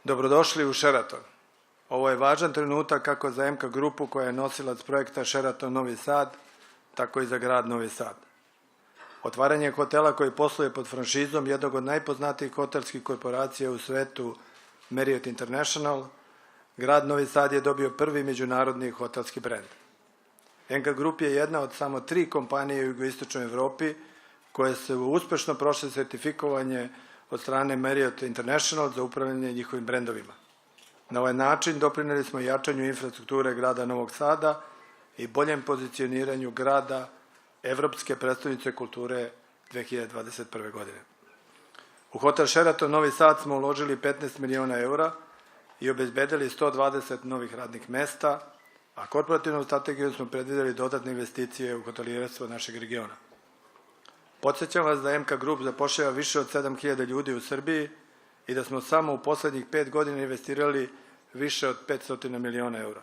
Dobrodošli u Sheraton. Ovo je važan trenutak kako za MK grupu koja je nosilac projekta Sheraton Novi Sad, tako i za grad Novi Sad. Otvaranje hotela koji posluje pod franšizom jednog od najpoznatijih hotelskih korporacija u svetu, Marriott International, grad Novi Sad je dobio prvi međunarodni hotelski brend. MK Group je jedna od samo 3 kompanije u jugoistočnoj Evropi koje su uspešno prošle sertifikovanje od strane Marriott International za upravljanje njihovim brendovima. Na ovaj način doprineli smo jačanju infrastrukture grada Novog Sada i boljem pozicioniranju grada Evropske prestonice kulture 2021. godine. U hotel Sheraton Novi Sad smo uložili 15 miliona eura i obezbedili 120 novih radnih mesta, a korporativnom strategijom smo predvideli dodatne investicije u hotelijerstvo našeg regiona. Podsjećam vas da MK Group zapošljava više od 7.000 ljudi u Srbiji i da smo samo u poslednjih 5 godina investirali više od 500 miliona eura.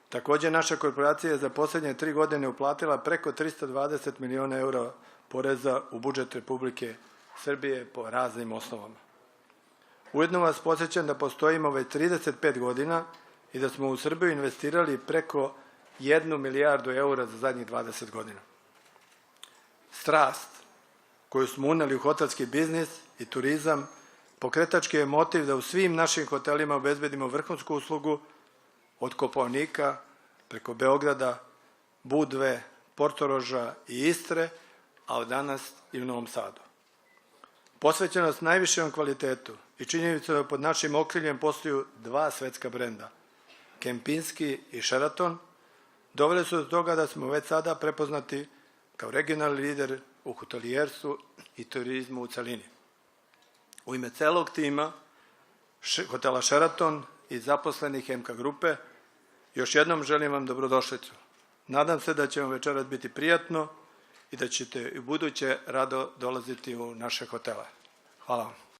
Takođe, naša korporacija je za poslednje 3 godine uplatila preko 320 miliona eura poreza u budžet Republike Srbije po raznim osnovama. Ujedno vas podsjećam da postojimo već 35 godina i da smo u Srbiju investirali preko 1 milijardu eura za zadnjih 20 godina. Strast koju smo uneli u hotelski biznis i turizam pokretački je motiv da u svim našim hotelima obezbedimo vrhunsku uslugu od Kopaonika preko Beograda, Budve, Portoroža i Istre, a od danas i u Novom Sadu. Posvećenost najvišem kvalitetu i činjenica da pod našim okriljem posluju 2 svetska brenda, Kempinski i Sheraton, doveli su do toga da smo već sada prepoznati kao regionalni lider u hotelijerstvu i turizmu u celini. U ime celog tima hotela Sheraton i zaposlenih MK grupe, još jednom želim vam dobrodošlicu. Nadam se da će vam večeras biti prijatno i da ćete i buduće rado dolaziti u naše hotele. Hvala vam.